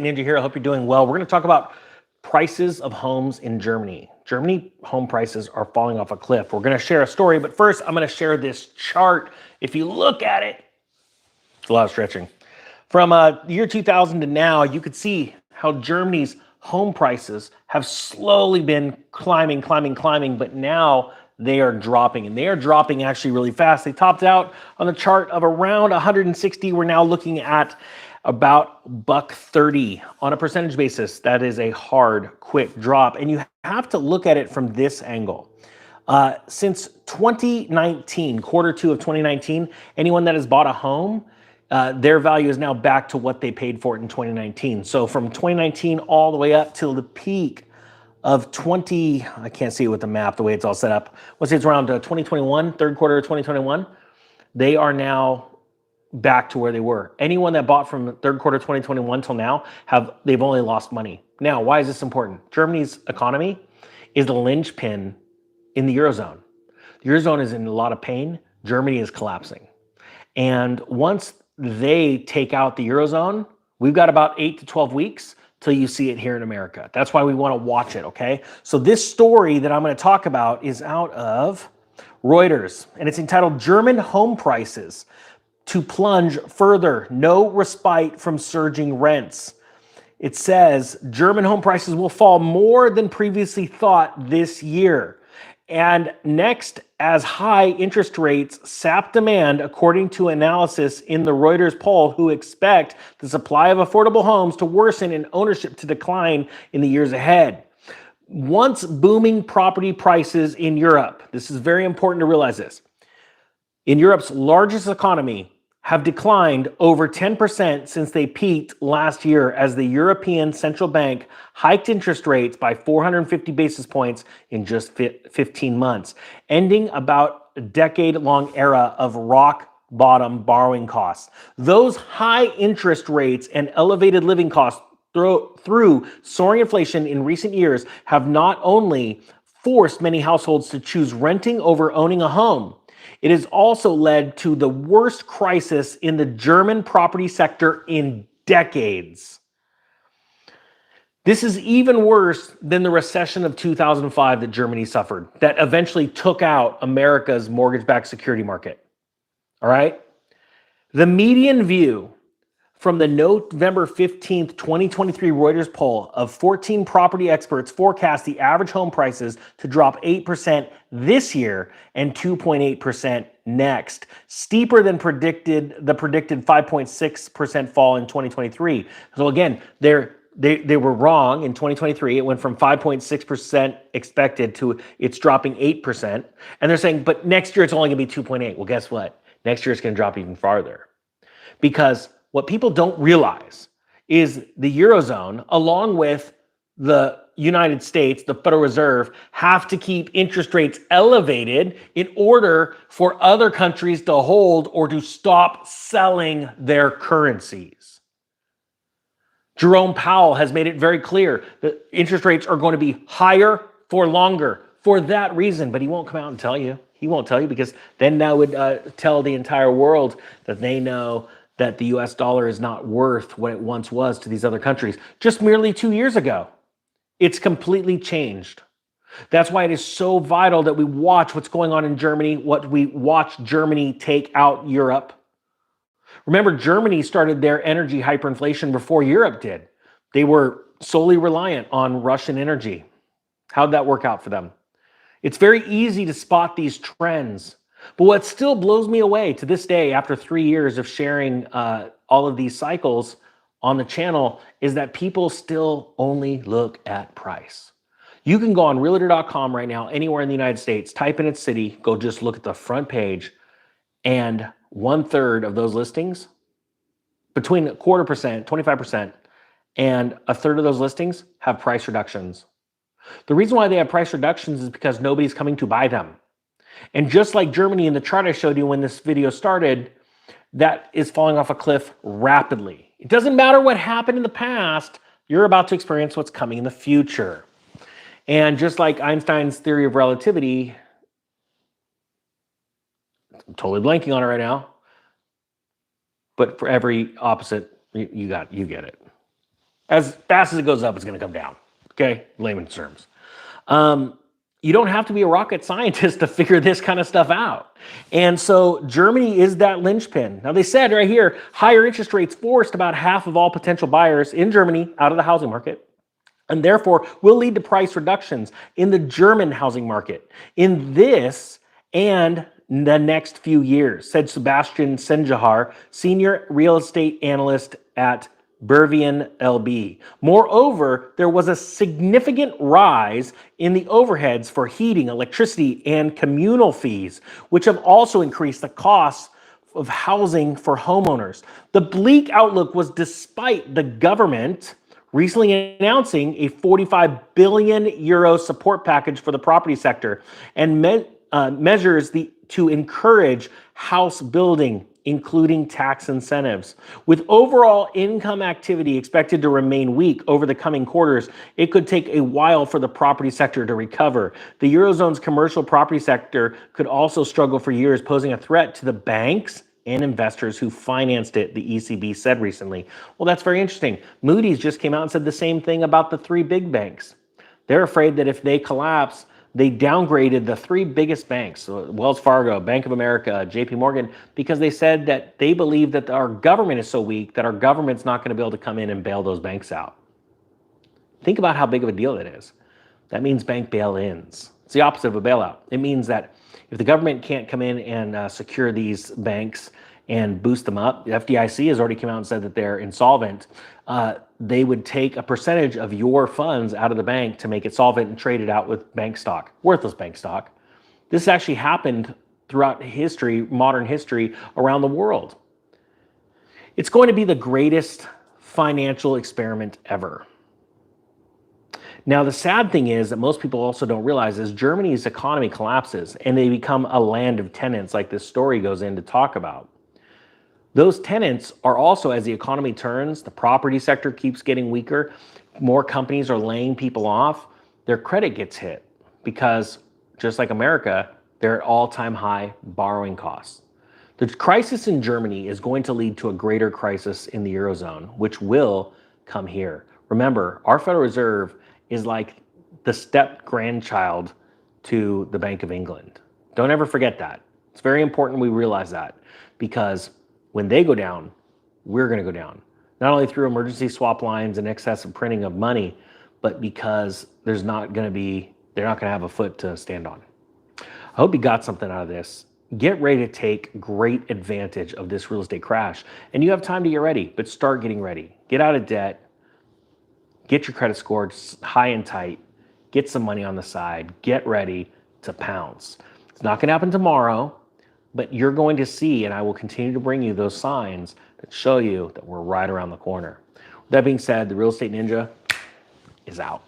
Ninja here. I hope you're doing well. We're going to talk about prices of homes in Germany. Germany home prices are falling off a cliff. We're going to share a story, but first I'm going to share this chart. If you look at it, it's a lot of stretching. From the year 2000 to now, you could see how Germany's home prices have slowly been climbing, but now they are dropping, and they are dropping actually really fast. They topped out on the chart of around 160. We're now looking at about $1.30 on a percentage basis. That is a hard, quick drop, and you have to look at it from this angle. Since 2019, quarter two of 2019, anyone that has bought a home, their value is now back to what they paid for it in 2019. So from 2019 all the way up till the peak of I can't see it with the map, the way it's all set up. Let's say it's around 2021, third quarter of 2021. They are now back to where they were. Anyone that bought from third quarter 2021 till now, they've only lost money. Now, why is this important? Germany's economy is the linchpin in the Eurozone. The Eurozone is in a lot of pain. Germany is collapsing. And once they take out the Eurozone, we've got about 8 to 12 weeks till you see it here in America. That's why we want to watch it, okay? So this story that I'm going to talk about is out of Reuters, and it's entitled German Home Prices to Plunge Further, No Respite from Surging Rents. It says German home prices will fall more than previously thought this year. And next, as high interest rates sap demand, according to analysis in the Reuters poll, who expect the supply of affordable homes to worsen and ownership to decline in the years ahead. Once booming property prices in Europe, this is very important to realize this, in Europe's largest economy, have declined over 10% since they peaked last year as the European Central Bank hiked interest rates by 450 basis points in just 15 months, ending about a decade-long era of rock bottom borrowing costs. Those high interest rates and elevated living costs through soaring inflation in recent years have not only forced many households to choose renting over owning a home, it has also led to the worst crisis in the German property sector in decades. This is even worse than the recession of 2005 that Germany suffered, that eventually took out America's mortgage-backed security market. All right? The median view from the November 15th, 2023 Reuters poll of 14 property experts forecast the average home prices to drop 8% this year and 2.8% next, steeper than the predicted 5.6% fall in 2023. So again, they were wrong in 2023. It went from 5.6% expected to it's dropping 8%. And they're saying, but next year it's only going to be 2.8. Well, guess what? Next year it's going to drop even farther. Because what people don't realize is the Eurozone, along with the United States, the Federal Reserve, have to keep interest rates elevated in order for other countries to hold or to stop selling their currencies. Jerome Powell has made it very clear that interest rates are going to be higher for longer for that reason, but he won't come out and tell you. He won't tell you because then that would tell the entire world that they know that the US dollar is not worth what it once was to these other countries. Just merely 2 years ago, it's completely changed. That's why it is so vital that we watch what's going on in Germany, what we watch Germany take out Europe. Remember, Germany started their energy hyperinflation before Europe did. They were solely reliant on Russian energy. How'd that work out for them? It's very easy to spot these trends. But what still blows me away to this day, after 3 years of sharing all of these cycles on the channel, is that people still only look at price. You can go on realtor.com right now, anywhere in the United States, type in its city, go just look at the front page, and 1/3 of those listings, between 0.25%, 25%, and 1/3 of those listings have price reductions. The reason why they have price reductions is because nobody's coming to buy them. And just like Germany in the chart I showed you when this video started, that is falling off a cliff rapidly. It doesn't matter what happened in the past, you're about to experience what's coming in the future. And just like Einstein's theory of relativity, I'm totally blanking on it right now, but for every opposite, you get it. As fast as it goes up, it's going to come down. Okay, layman's terms. You don't have to be a rocket scientist to figure this kind of stuff out. And so Germany is that linchpin. Now they said right here, higher interest rates forced about half of all potential buyers in Germany out of the housing market, and therefore will lead to price reductions in the German housing market in this and the next few years, said Sebastian Senjahar, senior real estate analyst at Bervian LB. Moreover, there was a significant rise in the overheads for heating, electricity, and communal fees, which have also increased the costs of housing for homeowners. The bleak outlook was despite the government recently announcing a 45 billion euro support package for the property sector and measures to encourage house building, including tax incentives. With overall income activity expected to remain weak over the coming quarters, it could take a while for the property sector to recover. The Eurozone's commercial property sector could also struggle for years, posing a threat to the banks and investors who financed it, the ECB said recently. Well, that's very interesting. Moody's just came out and said the same thing about the three big banks. They're afraid that if they collapse, they downgraded the three biggest banks, Wells Fargo, Bank of America, JP Morgan, because they said that they believe that our government is so weak that our government's not going to be able to come in and bail those banks out. Think about how big of a deal that is. That means bank bail-ins. It's the opposite of a bailout. It means that if the government can't come in and secure these banks and boost them up, the FDIC has already come out and said that they're insolvent. They would take a percentage of your funds out of the bank to make it solvent and trade it out with bank stock, worthless bank stock. This actually happened throughout history, modern history around the world. It's going to be the greatest financial experiment ever. Now, the sad thing is that most people also don't realize is Germany's economy collapses and they become a land of tenants like this story goes in to talk about. Those tenants are also, as the economy turns, the property sector keeps getting weaker, more companies are laying people off, their credit gets hit because, just like America, they're at all-time high borrowing costs. The crisis in Germany is going to lead to a greater crisis in the Eurozone, which will come here. Remember, our Federal Reserve is like the step-grandchild to the Bank of England. Don't ever forget that. It's very important we realize that, because when they go down, we're going to go down. Not only through emergency swap lines and excessive printing of money, but because they're not going to have a foot to stand on. I hope you got something out of this. Get ready to take great advantage of this real estate crash. And you have time to get ready, but start getting ready. Get out of debt. Get your credit score high and tight. Get some money on the side. Get ready to pounce. It's not going to happen tomorrow, but you're going to see, and I will continue to bring you those signs that show you that we're right around the corner. With that being said, the Real Estate Ninja is out.